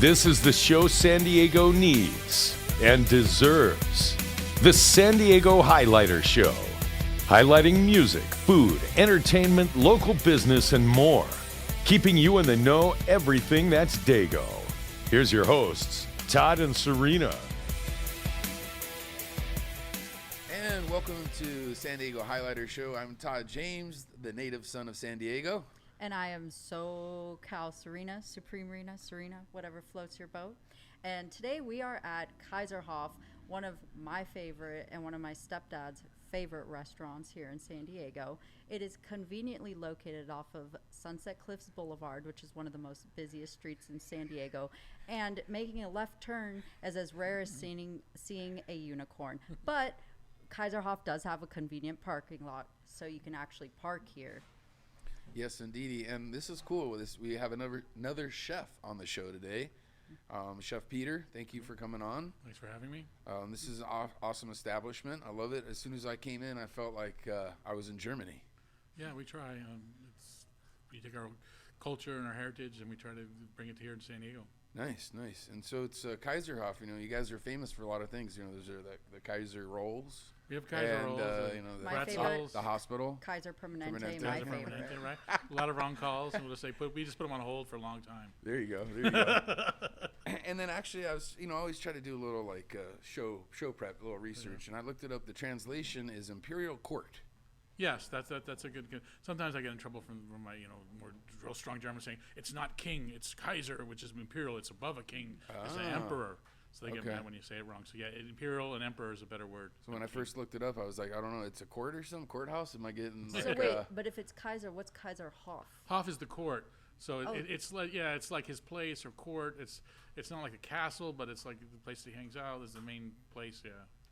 This is the show San Diego needs and deserves. The San Diego Highlighter Show. Highlighting music, food, entertainment, local business, and more. Keeping you in the know everything that's Dago. Here's your hosts, Todd and Serena. And welcome to San Diego Highlighter Show. I'm Todd James, the native son of San Diego. And I am SoCal Serena, Supreme Serena, whatever floats your boat. And today we are at Kaiserhof, one of my favorite and one of my stepdad's favorite restaurants here in San Diego. It is conveniently located off of Sunset Cliffs Boulevard, which is one of the most busiest streets in San Diego. And making a left turn is as rare as seeing a unicorn. But Kaiserhof does have a convenient parking lot, so you can actually park here. Yes, indeedy. And this is cool. We have another chef on the show today. Chef Peter, thank you for coming on. Thanks for having me. This is an awesome establishment. I love it. As soon as I came in, I felt like I was in Germany. Yeah, we try. We take our culture and our heritage and we try to bring it here in San Diego. Nice. And so it's Kaiserhof. You know, you guys are famous for a lot of things. You know, there's the Kaiser rolls. We have Kaiser rolls. The My favorite, the hospital. Kaiser Permanente, Permanente. my Kaiser favorite. Permanente, right? A lot of wrong calls, and we'll just say, we just put them on hold for a long time. There you go. And then actually, I was, I always try to do a little like show prep, a little research, and I looked it up. The translation is Imperial Court. Yes, that's a good. Sometimes I get in trouble from my more real strong German saying it's not king, it's Kaiser, which is imperial. It's above a king. It's an emperor. So they get mad when you say it wrong. So yeah, imperial and emperor is a better word. So when I first looked it up, I was like, I don't know, it's a court or something, courthouse. Am I getting? So wait, but if it's Kaiser, what's Kaiserhof? Hof is the court. So it's like his place or court. It's not like a castle, but it's like the place he hangs out. Is the main place. Yeah.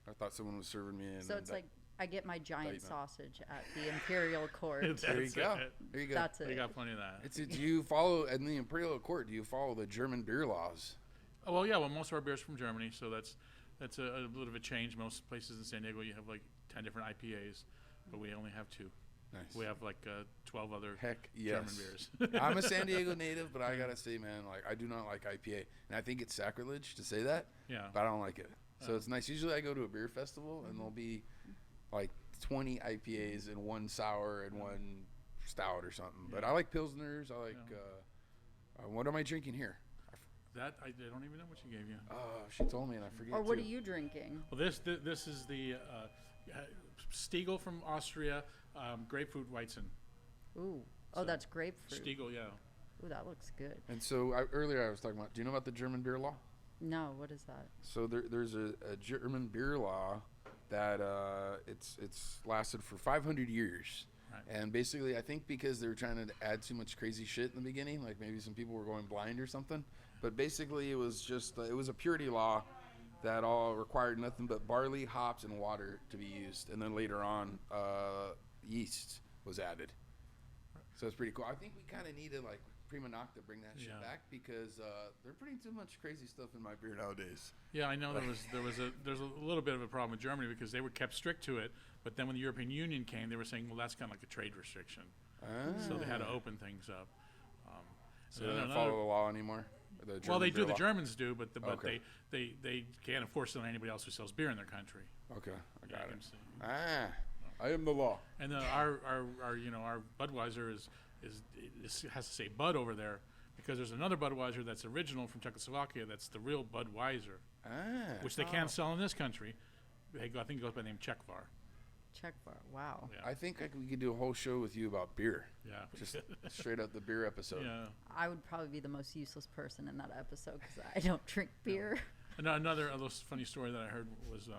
I thought someone was serving me in. So it's like I get my giant sausage at the Imperial Court. There you go. That's it. You got plenty of that. Do you follow in the Imperial Court? Do you follow the German beer laws? Oh, well, yeah. Well, most of our beer's from Germany, so that's a little bit of a change. Most places in San Diego, you have like 10 different IPAs, but we only have 2. Nice. We have like 12 other German beers. I'm a San Diego native, but I gotta say, man, like I do not like IPA, and I think it's sacrilege to say that. Yeah. But I don't like it. So it's nice. Usually, I go to a beer festival, and there'll be like 20 IPAs and 1 sour and 1 stout or something. But I like pilsners. I like. What am I drinking here? That I don't even know what she gave you. Oh, she told me, and I forget. Or what are you drinking? Well, this is the Stiegel from Austria, grapefruit Weizen. Ooh, that's grapefruit. Stiegel, yeah. Ooh, that looks good. And so earlier I was talking about. Do you know about the German beer law? No, what is that? So there's a German beer law that it's lasted for 500 years. Right. And basically, I think because they were trying to add too much crazy shit in the beginning, like maybe some people were going blind or something. But basically, it was just it was a purity law that all required nothing but barley, hops, and water to be used. And then later on, yeast was added. So it's pretty cool. I think we kind of need to like Prima Nocta bring that shit back because they're putting too much crazy stuff in my beer nowadays. Yeah, I know there's a little bit of a problem with Germany because they were kept strict to it, but then when the European Union came, they were saying, well, that's kind of like a trade restriction, so they had to open things up. So they don't follow the law anymore. Well, they do. The Germans do, but Okay. they can't enforce it on anybody else who sells beer in their country. Okay, I got it. See. I am the law. And our Budweiser is has to say Bud over there because there's another Budweiser that's original from Czechoslovakia that's the real Budweiser, which they can't sell in this country. I think it goes by the name Czechvar. Czechvar, wow. Yeah. I think we could do a whole show with you about beer. Yeah. Just straight up the beer episode. Yeah. I would probably be the most useless person in that episode because I don't drink beer. Another funny story that I heard was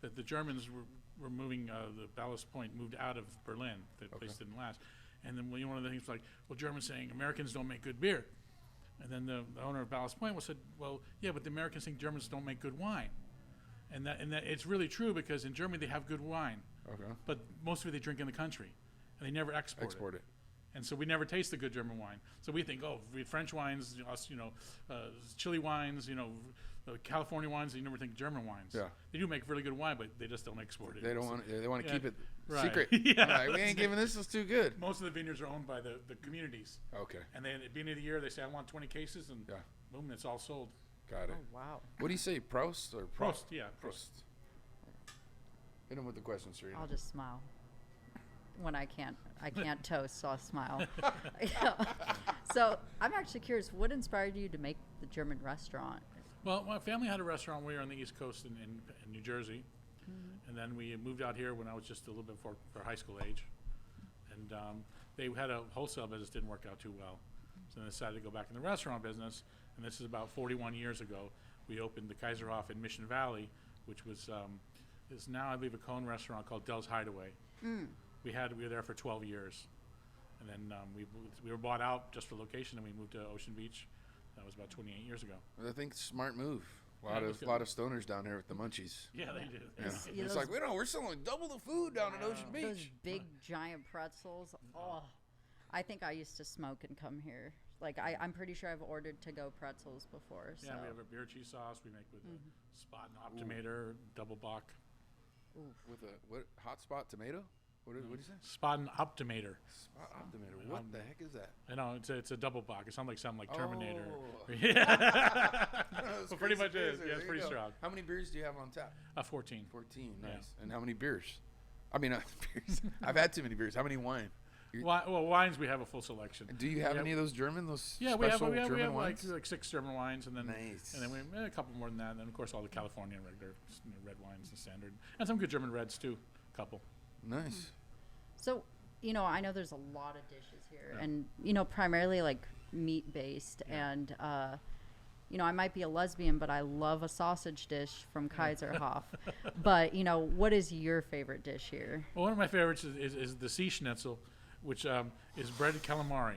that the Germans were moving, the Ballast Point moved out of Berlin. The place didn't last. And then one of the things was like, well, Germans saying Americans don't make good beer. And then the owner of Ballast Point said, well, yeah, but the Americans think Germans don't make good wine. And that it's really true because in Germany they have good wine. Okay. But most of it they drink in the country. And they never export it. And so we never taste the good German wine. So we think, French wines, chili wines, California wines, you never think German wines. Yeah. They do make really good wine, but they just don't export it. They don't want. They want to Yeah, keep it right. secret. Yeah. Like, we ain't giving this. It's too good. Most of the vineyards are owned by the communities. Okay. And then at the beginning of the year, they say, I want 20 cases, and Yeah. boom, it's all sold. Got it. Oh wow. What do you say, Prost or Prost, yeah. Prost. Hit him with the question, Serena. I'll just smile. When I can't toast, so I'll smile. So I'm actually curious, what inspired you to make the German restaurant? Well, my family had a restaurant. We were on the East Coast in New Jersey. And then we moved out here when I was just a little bit for high school age. And they had a wholesale business, didn't work out too well. So they decided to go back in the restaurant business. And this is about 41 years ago. We opened the Kaiserhof in Mission Valley, which was is now, I believe, a Cone restaurant called Dell's Hideaway. We were there for 12 years. And then we were bought out just for location, and we moved to Ocean Beach. That was about 28 years ago. I think smart move. A Yeah, lot it of was good. lot of stoners down there with the munchies. Yeah, they did. Yeah. Yeah, It's those- like we're selling double the food down at Ocean Those Beach. big giant pretzels. Oh, I think I used to smoke and come here. Like I'm pretty sure I've ordered to-go pretzels before. So. Yeah, we have a beer cheese sauce we make with a Spot and Optimator, double Bach. With a what? Hot spot tomato? What did you say? Spot and Optimator. Spot Optimator. What the heck is that? I know, it's a double Bach. It sounds like something like Terminator. Oh. Yeah. That's Well, pretty much crazy, is. crazy. Yeah, it's There pretty you go. strong. How many beers do you have on tap? 14. 14. Yeah. Nice. And how many beers? I mean, beers. I've had too many beers. How many wine? Well, wines, we have a full selection. Do you have We any of those German? Those Yeah, we have special German like wines? 6 German wines, and then Nice. and then we a couple more than that, and then of course all the California and regular red wines and standard, and some good German reds too, a couple. Nice. So, I know there's a lot of dishes here, Yeah. and primarily like meat based, and I might be a lesbian, but I love a sausage dish from Kaiserhof. But what is your favorite dish here? Well, one of my favorites is the sea schnitzel, which is breaded calamari.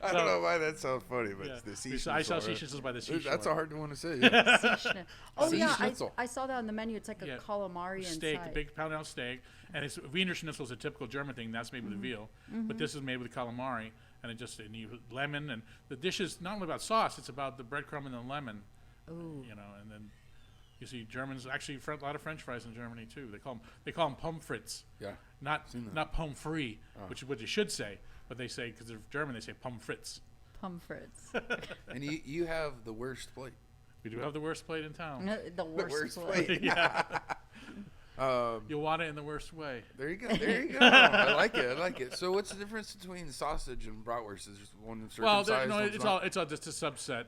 I don't know why that sounds funny, but Yeah. it's the sea I saw schnitzel, sea right? schnitzels by the seashore. That's a hard one to say. Yeah. Oh Sea yeah, schnitzel. I saw that on the menu. It's like a Yeah. calamari steak, inside. big pound out steak, and it's Wiener Schnitzel is a typical German thing. That's made with veal, but this is made with calamari, and and you lemon, and the dish is not only about sauce; it's about the breadcrumb and the lemon. Ooh. And then you see Germans actually a lot of French fries in Germany too. They call them pommes frites, Yeah. not pommes frites, which is what you should say, but they say because they're German they say pommes frites. Pommes frites. And you have the worst plate. We do have the worst plate in town. The worst, worst plate. plate. Yeah. You'll want it in the worst way. There you go. There you go. I like it. I like it. So, what's the difference between sausage and bratwurst? Is just one Well, circumcised? one's it's not? all just a subset.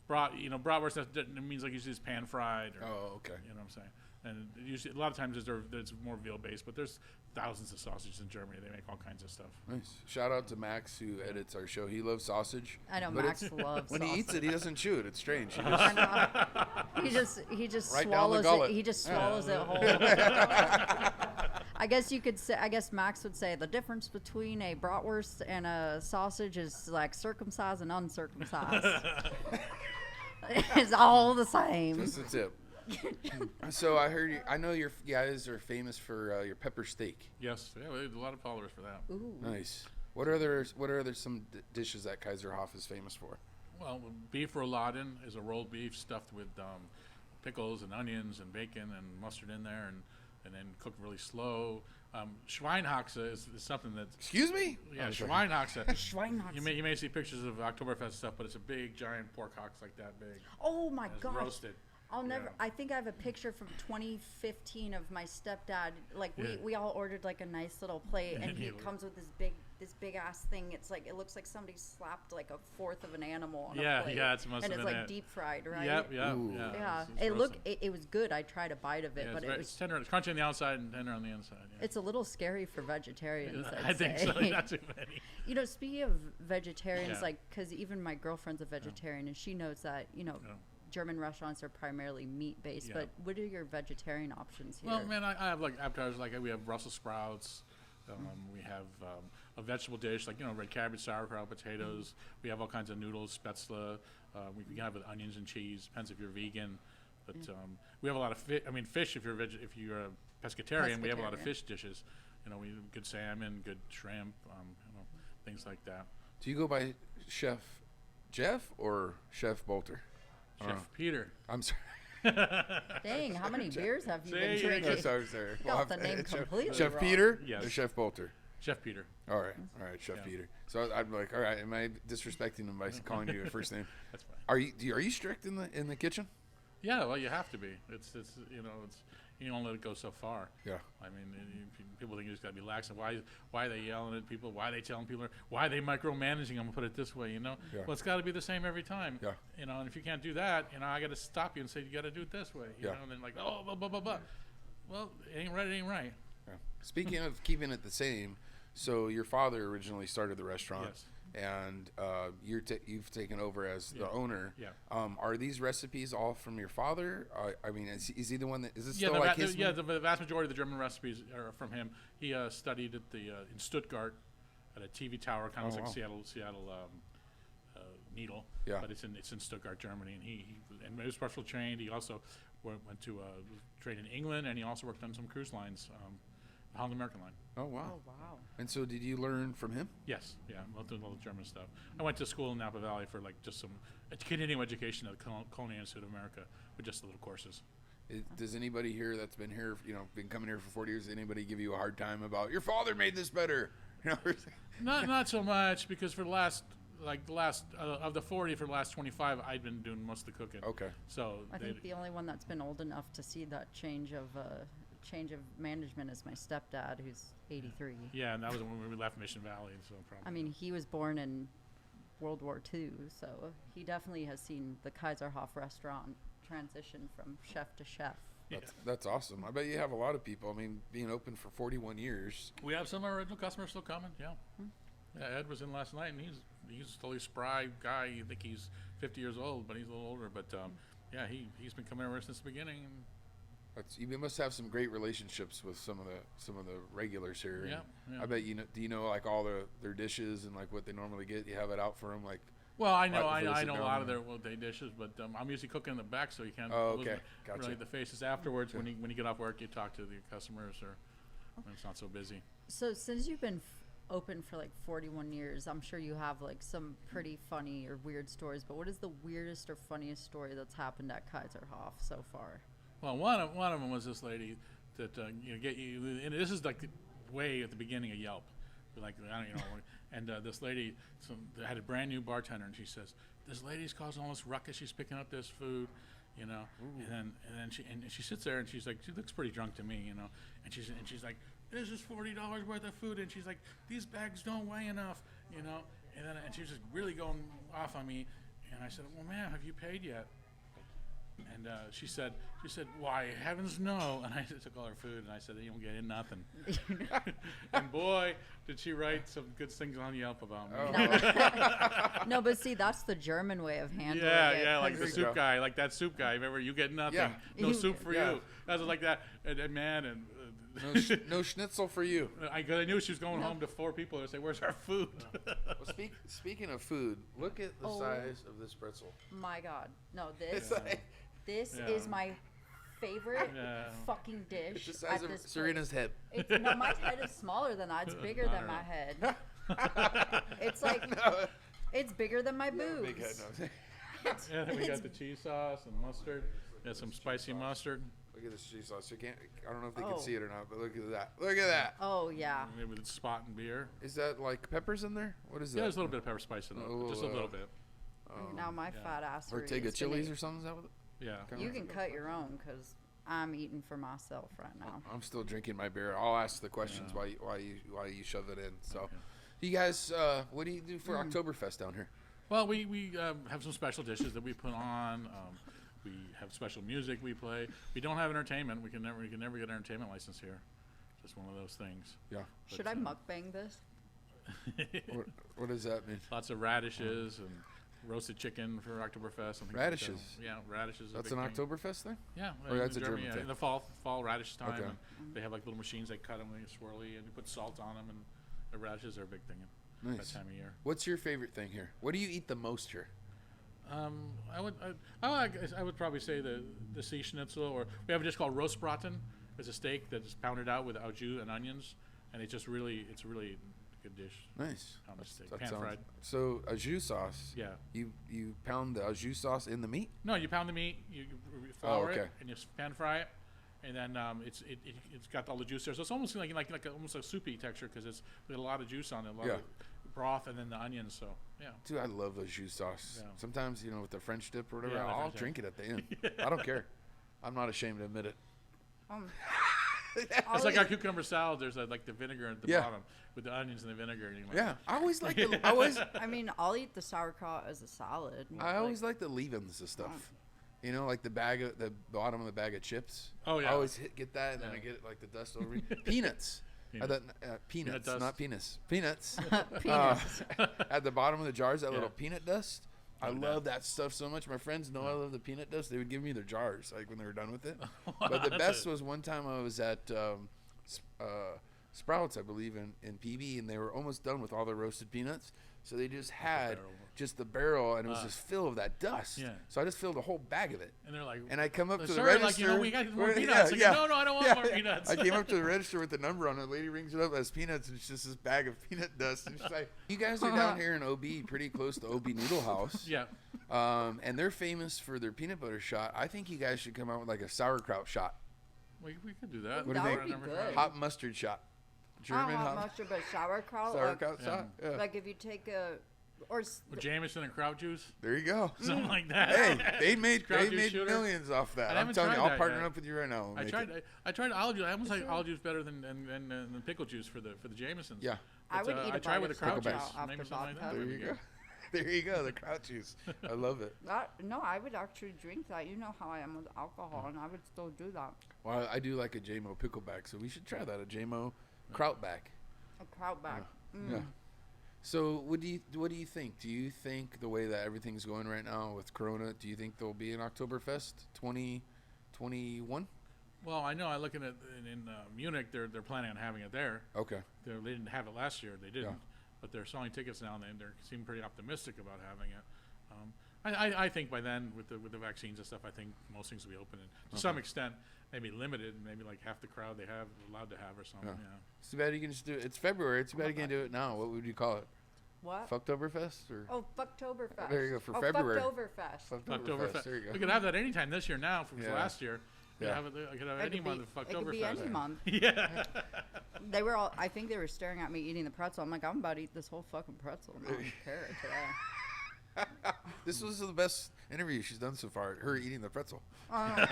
Bratwurst that means like usually it's pan fried. Or, Oh, okay. You know what I'm saying? And usually, a lot of times there's more veal based, but there's thousands of sausages in Germany. They make all kinds of stuff. Nice. Shout out to Max who edits our show. He loves sausage. I know but Max loves when sausage. he eats it, he doesn't chew it. It's strange. He I just, know. He just Right down the swallows gullet. it. He just swallows it whole. I guess you could say. I guess Max would say the difference between a bratwurst and a sausage is like circumcised and uncircumcised. It's all the same. just a tip. So I know you guys are famous for your pepper steak. Yes, yeah, we have a lot of followers for that. Ooh. Nice. What are some dishes that Kaiserhof is famous for? Well, beef rouladen is a rolled beef stuffed with pickles and onions and bacon and mustard in there, and then cooked really slow. Schweinehaxe is something that. Excuse me? Yeah, Oh, sorry. Schweinehaxe. Schweinehaxe. You may see pictures of Oktoberfest stuff, but it's a big giant pork hox like that big. Oh my And it's gosh. roasted. I'll never. Yeah. I think I have a picture from 2015 of my stepdad. Like Yeah. we all ordered like a nice little plate, and he Yeah. comes with this big ass thing. It's like it looks like somebody slapped like a fourth of an animal on Yeah, a plate. yeah, it must and have it's been like it. deep fried, right? Yep, yeah, Ooh. yeah. Yeah, it's it looked. roasted. It was good. I tried a bite of it, Yeah, but it's was. tender. It's crunchy on the outside and tender on the inside. Yeah. It's a little scary for vegetarians. I think so. Not too many. Speaking of vegetarians, Yeah. like, because even my girlfriend's a vegetarian, and she knows that Yeah. German restaurants are primarily meat based. Yeah. But what are your vegetarian options here? Well, man, I have like appetizers. Like we have Brussels sprouts. We have a vegetable dish like red cabbage, sauerkraut, potatoes. We have all kinds of noodles, spätzle. We can have it with onions and cheese. Depends if you're vegan. But we have a lot of fish. I mean, fish if you're a pescatarian. We have a lot of Pescatarian. fish dishes. We have good salmon, good shrimp, things like that. Do you go by Chef Jeff or Chef Bolter? Chef Peter. I'm sorry. Dang, how many beers have you See, been you drinking? No, sorry. Got the name completely Chef wrong. Peter Yes. or Chef Bolter? Chef Peter. All right, Chef Yeah. Peter. So I'm like, all right, am I disrespecting him by calling you a first name? That's fine. Are you strict in the kitchen? Yeah, well, you have to be. It's you don't let it go so far. Yeah. I mean, people think you just got to be lax. And why are they yelling at people? Why are they telling people? Why are they micromanaging? I'm gonna put it this way, Yeah. Well, it's got to be the same every time. Yeah. And if you can't do that, I got to stop you and say you got to do it this way. Yeah. And then like, oh, blah blah blah blah. Well, it ain't right. It ain't right. Yeah. Speaking of keeping it the same, so your father originally started the restaurant. Yes. And you've taken over as the Yeah. owner. Yeah. Are these recipes all from your father? I mean, is he the one that is this Yeah, still like his? the vast majority of the German recipes are from him. He studied at in Stuttgart at a TV tower, kind of Oh, like wow. Seattle Needle. Yeah. But it's in Stuttgart, Germany, and he was special trained. He also went to train in England, and he also worked on some cruise lines, the Holland American line. Oh wow. Oh, wow. And so, did you learn from him? Yes, yeah, all the German stuff. I went to school in Napa Valley for like just some continuing education at the Culinary Institute of America with just the little courses. Does anybody here that's been here, been coming here for 40 years, anybody give you a hard time about your father made this better? Not so much, because for the last of the 40, for the last 25, I'd been doing most of the cooking. Okay. So I think the only one that's been old enough to see that change of management is my stepdad, who's 83. yeah, and that was when we left Mission Valley. So probably. I mean, he was born in World War II, so he definitely has seen the Kaiserhof restaurant transition from chef to chef. Yeah. That's awesome. I bet you have a lot of people. I mean, being open for 41 years. We have some of our original customers still coming. Yeah. Yeah, Ed was in last night, and he's a totally spry guy. You think he's 50 years old, but he's a little older. But yeah, he's been coming ever since the beginning. And You must have some great relationships with some of the regulars here. Yeah, And yeah. I bet do you know like all their dishes and like what they normally get? You have it out for them like. Well, I know Right before they sit a down lot of and- their dishes, but I'm usually cooking in the back, so you can't. Oh, okay. Gotcha. Really, the faces afterwards when you get off work, you talk to the customers, or when it's not so busy. So since you've been open for like 41 years, I'm sure you have like some pretty funny or weird stories, but what is the weirdest or funniest story that's happened at Kaiserhof so far? Well, one of them was this lady that get you, and this is like way at the beginning of Yelp, like I don't and this lady had a brand new bartender, and she says, "This lady's causing all this ruckus. She's picking up this food, and then she sits there and she's like, she looks pretty drunk to me, and she's like, this is $40 worth of food, and she's like, these bags don't weigh enough, and she was just really going off on me, and I said, well, ma'am, have you paid yet? And she said, why, heavens no. And I took all her food, and I said, you don't get in nothing. And boy, did she write some good things on Yelp about me. No, but see, that's the German way of handling it. Yeah, like 'cause the There you soup go. guy, like that soup guy. Remember, you get nothing, Yeah. no soup for Yeah. you. That was like that, and man, and No schnitzel for you. I knew she was going home to 4 people and say, "Where's our food?" Well, speaking of food, look at the Oh. size of this pretzel. My God. No, It's this like this Yeah. is my favorite Yeah. fucking dish. it's the size at of this Serena's place. head. No, my head is smaller than that. It's bigger than my head. It's like No, it's bigger than my boobs. big head. No. Yeah, then we got the cheese sauce and mustard. Yeah, some spicy mustard. Look at this cheese sauce. You can't. I don't know if they Oh. can see it or not, but look at that. Look at that. Oh yeah. Maybe with spot and beer. Is that like peppers in there? What is Yeah, that? there's a little bit of pepper spice in it, just a little bit. Now my yeah. fat ass. Ortega chilies or something? Is that what? Yeah. You can cut your own because I'm eating for myself right now. I'm still drinking my beer. I'll ask the questions why you shove it in. So, you guys, what do you do for Oktoberfest down here? Well, we have some special dishes that we put on. We have special music we play. We don't have entertainment. We can never get an entertainment license here. Just one of those things. Yeah. Should I mukbang this? What does that mean? Lots of radishes and roasted chicken for Oktoberfest. And things Radishes? Like that. Yeah, radishes. is a That's big an thing. Oktoberfest thing? Yeah, Or in that's a Germany, German thing? in the fall radish time. Okay. And they have like little machines. They cut them, they get swirly, and you put salt on them. And the radishes are a big thing at Nice. that time of year. What's your favorite thing here? What do you eat the most here? I guess I would probably say the sea schnitzel, or we have a dish called roastbraten. It's a steak that's pounded out with au jus and onions, and it's really good dish. Nice. Pound steak, That pan sounds- fried. So a jus sauce. Yeah. You pound the jus sauce in the meat. No, you pound the meat, you flour okay. it, and you pan fry it, and then it's got all the juice there. So it's almost like almost a soupy texture because it's got a lot of juice on it, a lot Yeah. of broth, and then the onions. So yeah. Dude, I love a jus sauce. Yeah. Sometimes with the French dip or whatever, Yeah, the I'll French dip. drink it at the end. I don't care. I'm not ashamed to admit it. It's like our cucumber salad. There's like the vinegar at the Yeah. bottom with the onions and the vinegar. And you're like, Yeah, I always like I mean, I'll eat the sauerkraut as a salad. I always like the leave-ins of stuff. Like the bottom of the bag of chips. Oh, yeah. I always get that, and then Yeah. I get like the dust over me. Peanuts. Peanuts, dust. not penis. Peanuts. Peanuts. At the bottom of the jars, that Yeah. little peanut dust. I No love doubt. that stuff so much. My friends know I love the peanut dust. They would give me their jars like when they were done with it. But the That's best it. was one time I was at Sprouts, I believe, in PB, and they were almost done with all the roasted peanuts. So they just had barrel. just the barrel, and it was just filled with that dust. Yeah. So I just filled a whole bag of it. And they're like, And I come up to the sorry, register. we got more where- peanuts. Like, no, I don't want more peanuts. I came up to the register with the number on it. The lady rings it up as peanuts, and it's just this bag of peanut dust. And she's like, "You guys are down here in OB, pretty close to OB Noodle House. Yeah. And they're famous for their peanut butter shot. I think you guys should come out with like a sauerkraut shot, We could do that. What do you think? That would be good. hot mustard shot, German I don't want hot mustard, but sauerkraut. sauerkraut Yeah. shot. Yeah. Like if you take a, With Jameson and kraut juice, There you go. something like that. Hey, they made Kraut juice made shooter. millions off that. I I'm haven't telling you, tried I'll that partner yet. up with you right now. and I make tried. it. I tried olive juice. I almost like olive juice better than pickle juice for the Jamesons. Yeah. I But, would eat I a tried bite with of the kraut Pickleback. juice. after Maybe something like vodka. that. There would you be go. good. There you go. The kraut juice. I love it. No, I would actually drink that. You know how I am with alcohol, and I would still do that. Well, I do like a JMO pickleback, so we should try that. A JMO krautback. A kraut back. Yeah. So what do you think? Do you think the way that everything's going right now with Corona, do you think there'll be an Oktoberfest 2021? Well, I know. I looking at in Munich, they're planning on having it there. Okay. They didn't have it last year. They didn't, Yeah. but they're selling tickets now, and they seem pretty optimistic about having it. I think by then, with the vaccines and stuff, I think most things will be open, and to some extent, maybe limited, maybe like half the crowd they have allowed to have or something. Yeah. Yeah. It's too bad you can just do it. It's February. It's too bad you can't do it now. What would you call it? What? Fucktoberfest or Oh, Fucktoberfest. There you go, for February. Fucktoberfest. Oktoberfest. There you go. We could have that anytime this year now from Yeah. last year. We Yeah. have it, I could have It any could month be- of It could be any Oktoberfest. month. Yeah. They were all. I think they were staring at me eating the pretzel. I'm like, I'm about to eat this whole fucking pretzel. And I don't care today. This was the best interview she's done so far. Her eating the pretzel. I'm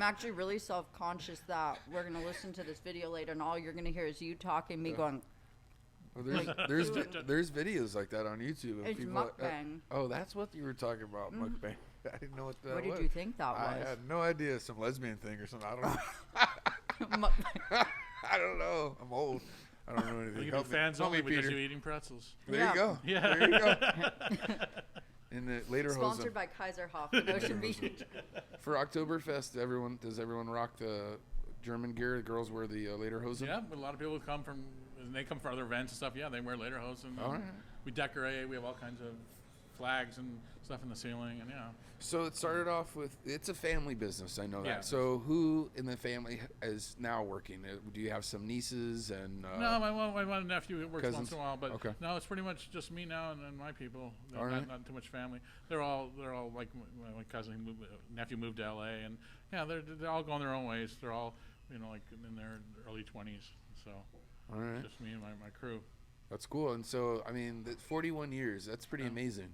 actually really self-conscious that we're gonna listen to this video later, and all you're gonna hear is you talking, me going, Well, there's videos like that on YouTube. Of It's people, mukbang. oh, that's what you were talking about, mukbang. I didn't know what that "What was. did you think that I was?" had no idea. Some lesbian thing or something. I don't know. Mukbang. I don't know. I'm old. I don't know anything. You can Help be me, fans help only me, because Peter. you're eating pretzels. There Yeah. you go. Yeah. There you go. In the later Sponsored by Kaiserhof in Ocean Beach. for Oktoberfest, does everyone rock the German gear? The girls wear the later hosen. Yeah, but a lot of people come from, and they come for other events and stuff. Yeah, they wear lederhosen. All right. We decorate. We have all kinds of flags and stuff in the ceiling, and yeah. So it started off with it's a family business. I know Yeah. that. So who in the family is now working? Do you have some nieces and? No, my one nephew works cousins? once in a while, but Okay. no, it's pretty much just me now and my people. All right. Not too much family. They're all like my cousin, nephew moved to L.A. and yeah, they're all going their own ways. They're all like in their early 20s. So All right. just me and my crew. That's cool. And so, I mean, 41 years. That's pretty Yeah. amazing.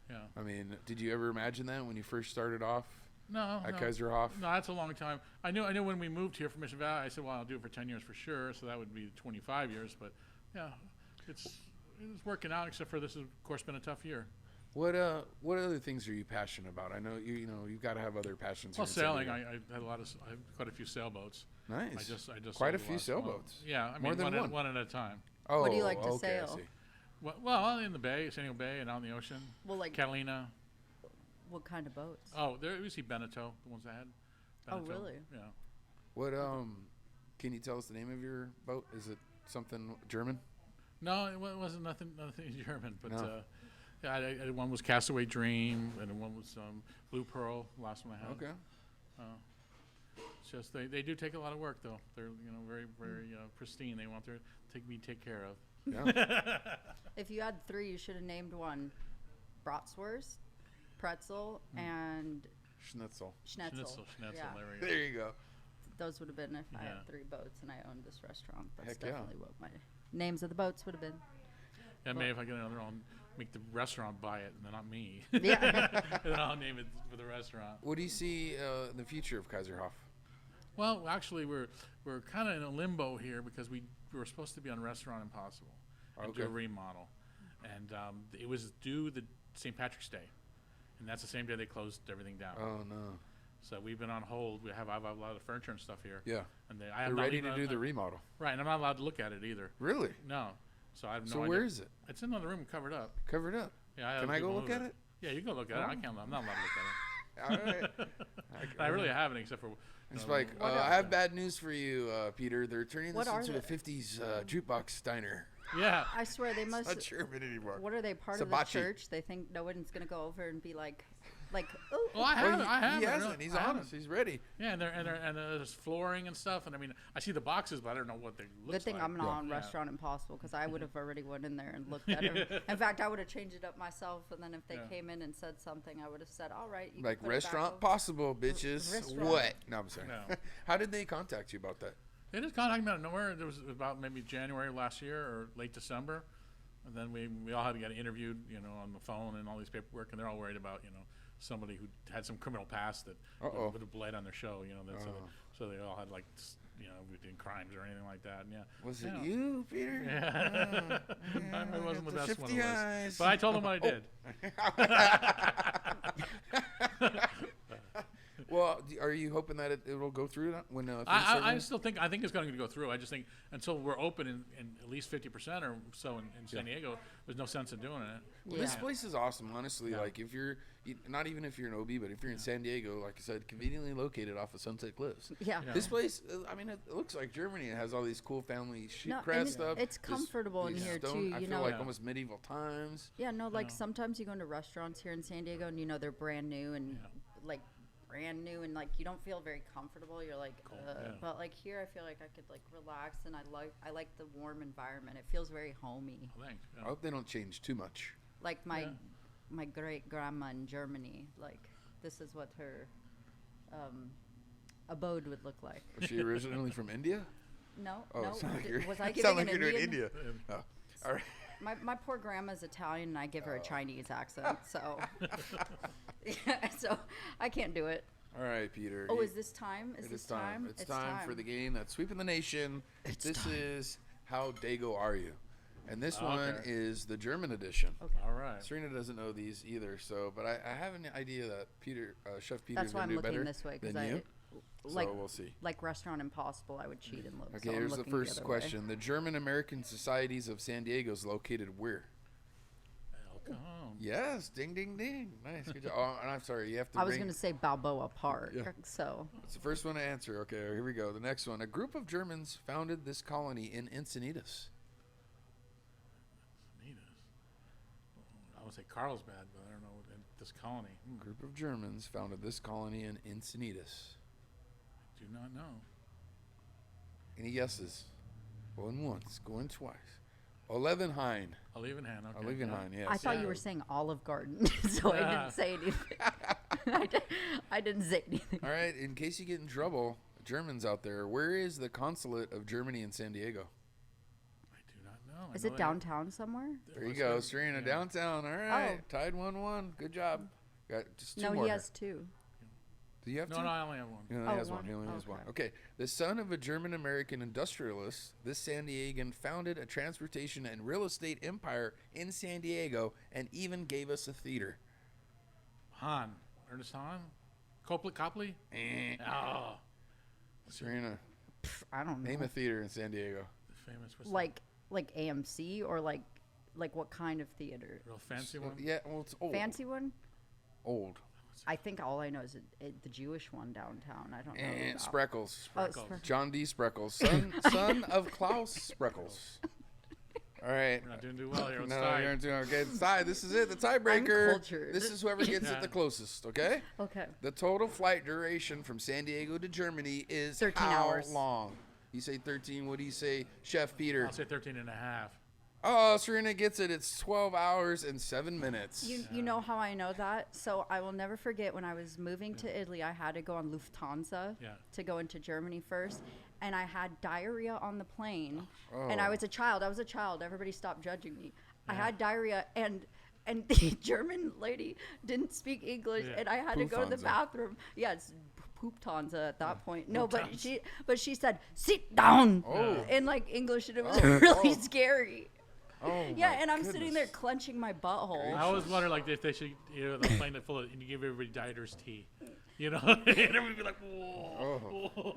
Yeah. I mean, did you ever imagine that when you first started off No. at no. Kaiserhof? No, that's a long time. I knew when we moved here from Mission Valley, I said, well, I'll do it for 10 years for sure. So that would be 25 years. But yeah, it's working out. Except for this has, of course, been a tough year. What other things are you passionate about? I know you've got to have other passions. Well, here in San sailing. Diego. I had I have quite a few sailboats. Nice. I just Quite a sold the few last one. sailboats. Yeah, I mean More than one. one at a time. Oh, What do you like to okay, I sail? see. Well, in the bay, San Diego Bay, and out in the ocean. Well, like Catalina. what kind of boats? Oh, there we see Beneteau, the ones I had. Oh, Beneteau, really? Yeah. What can you tell us the name of your boat? Is it something German? No, it wasn't nothing German, but No. yeah, one was Castaway Dream, and one was Blue Pearl, the last one I had. Okay. It's just they do take a lot of work though. They're very pristine. They want to take care of. Yeah. If you had 3, you should have named one: bratwurst, pretzel, and Schnitzel. schnitzel. Yeah. Yeah. There we go. There you go. Those would have been if I Yeah. had 3 boats and I owned this restaurant. That's Heck yeah. definitely what my names of the boats would have been. Yeah, maybe if I get another, I'll make the restaurant buy it, and then not me. Yeah. And then I'll name it for the restaurant. What do you see in the future of Kaiserhof? Well, actually, we're kind of in a limbo here because we were supposed to be on Restaurant Impossible and do a Okay. remodel, and it was due the St. Patrick's Day, and that's the same day they closed everything down. Oh no. So we've been on hold. I have a lot of furniture and stuff here. Yeah. And I They're am not ready even- to do the remodel. Right, and I'm not allowed to look at it either. Really? No. So I have no So idea. where is it? It's in another room covered up. Covered up. Yeah. Can I go look at it? Yeah, you can go look at it. I can't. I'm not allowed to look at it. All right. I really haven't, except for. It's like, What I are- have bad news for you, Peter. They're turning this What are into a they? 50s jukebox diner. Yeah. I swear they must. Not German anymore. What are they, part of Hibachi. the church? They think no one's going to go over and be like, oh, Well, I haven't. He hasn't. Really. He's I honest. haven't. He's ready. Yeah, and there's flooring and stuff, and I mean, I see the boxes, but I don't know what they look good thing like. I'm not on Yeah. Restaurant Impossible because I would have already went in there and looked at them. In fact, I would have changed it up myself, and then if they Yeah. came in and said something, I would have said, all right. You Like can put it back Restaurant over." Possible, bitches. Restaurant. What? No, I'm sorry. No. How did they contact you about that? They just contacted me out of nowhere. It was about maybe January last year or late December, and then we all had to get interviewed, on the phone and all these paperwork, and they're all worried about, somebody who had some criminal past that Uh-oh. would have bled on their show, so they all had like, we did crimes or anything like that. And yeah. Was it Yeah. you, Peter? Yeah. I wasn't the the best one shifty of those. eyes. But I told them what I did. Well, are you hoping that it will go through that when things start I going? still think it's going to go through. I just think until we're open in at least 50% or so in San Diego, there's no sense in doing it. Well, this Yeah. place is awesome, honestly. Yeah. Like, if you're not even if you're an OB, but if you're in San Diego, like I said, conveniently located off of Sunset Cliffs. Yeah. Yeah. This place, I mean, it looks like Germany. It has all these cool family No, craft and stuff. it's This- comfortable in these here, stone- too, I you feel know. like Yeah. almost medieval times. Yeah, no, like Yeah. sometimes you go into restaurants here in San Diego and they're brand new and Yeah. like brand new and like you don't feel very comfortable. You're like, yeah. but like here I feel like I could like relax and I like the warm environment. It feels very homey. Well, thanks. I hope they don't change too much. Like my Yeah. my great grandma in Germany, like this is what her abode would look like. Was she originally from India? No, Oh, no. sound like d- you're, was I giving sound like an you're doing Indian? India. Oh, all right. My poor grandma's Italian, and I give Oh. her a Chinese accent, so yeah, so I can't do it. All right, Peter. Oh, you- is this time? Is It this is time. It's time for the game that's sweeping the nation. This is How Dago Are You? And this one Okay. is the German edition. Okay. All right. Serena doesn't know these either, but I have an idea that Chef Peter's That's why going I'm to do looking better this way than because you. like so we'll see. like Restaurant Impossible, I would cheat and look. Okay, so I'm here's the looking first other way. question. The German American Societies of San Diego is located where? El Cajon. Yes, ding, ding, ding. Nice, good job. Oh, and I'm sorry, you have to I was ring- going to say Balboa Park, Yeah. so It's the first one to answer. Okay, here we go. The next one. A group of Germans founded this colony in Encinitas. Neat. I would say Carlsbad, but I don't know. This colony. A group of Germans founded this colony in Encinitas. Do not know. Any guesses? Going once, going twice. Olevenhain. Olevenhain. Okay. Olevenhain, yes. I thought Yeah. you were saying Olive Garden, so I Yeah. didn't say anything. I didn't say anything. All right, in case you get in trouble, Germans out there, where is the consulate of Germany in San Diego? I do not know. I Is know it they- downtown somewhere? There you must go, have- Serena, yeah. downtown. All right, Oh. tied 1-1. Good job. Got just two No, more. he has two. Do you have No, two? no, I only have one. He only Oh, has one. one? He only has one. Okay. Okay. The son of a German-American industrialist, this San Diegan founded a transportation and real estate empire in San Diego and even gave us a theater. Hahn. Ernest Hahn? Copley? Oh. Serena, Pff, I don't know. name a theater in San Diego. The famous. What's Like AMC or like what kind of theater? the real fancy one? Yeah, well, it's old. Fancy one? Old. I think all I know is the Jewish one downtown. I don't know. And about- Spreckles. Oh, Spreckles. Spre- John D. Spreckles, son of Klaus Spreckles. All right. We're not doing too well here. Let's No, tie. you're not doing okay. It's tie. This is it. The tiebreaker. cultured. This is whoever gets Yeah. it the closest. Okay. Okay. The total flight duration from San Diego to Germany is 13 how hours. long? You say 13. What do you say, Chef Peter? I'll say 13 and a half. Oh, Serena gets it. It's 12 hours and 7 minutes. You know how I know that? So I will never forget when I was moving to Italy, I had to go on Lufthansa Yeah. to go into Germany first. And I had diarrhea on the plane. Oh. And I was a child. Everybody stopped judging me. I Yeah. had diarrhea and the German lady didn't speak English, Yeah. and I had to go to the Poophansa. bathroom. Yeah, it's Pooptanza at that point. No, Pooptanza. but she said, sit down Oh. in like English, and it was Oh. really Oh. scary. Oh, Yeah, my and I'm sitting there goodness. clenching my butthole. I always wonder, like, if they should, the plane that full of, and you give everybody Dieter's tea. And everybody be like, whoa.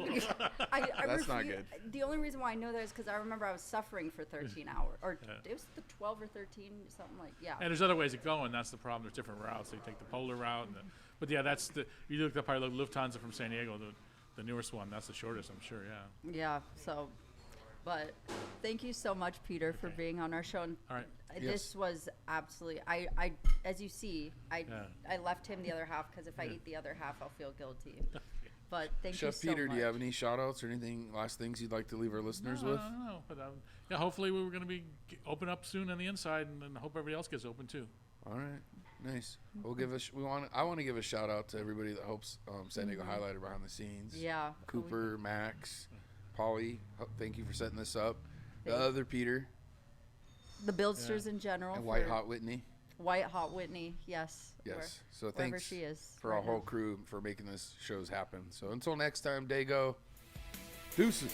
I That's not refu- good. The only reason why I know that is because I remember I was suffering for 13 hours, or it was the 12 or 13, something like And there's other ways of going. That's the problem. There's different routes. They take the polar route. But yeah, that's you look up probably Lufthansa from San Diego, the newest one. That's the shortest, I'm sure, yeah. Yeah. So, but thank you so much, Peter, for being on our show. And All right. this was absolutely. I as you see, I left him the other half because if I eat the other half, I'll feel guilty. But thank you Chef so Peter, much. do you have any shout outs or anything, last things you'd like to leave our listeners with? No, but yeah, hopefully we were going to be open up soon on the inside, and hope everybody else gets open too. All right, nice. We'll give I want to give a shout out to everybody that helps San Diego highlighter behind the scenes. Yeah. Cooper, Max, Polly. Thank you for setting this up. The Thanks. other Peter The Billsters in general. and White for- Hot Whitney. White Hot Whitney. Yes. Yes. So wherever thanks she is for our right whole now. crew for making this shows happen. So until next time, Dago. Deuces.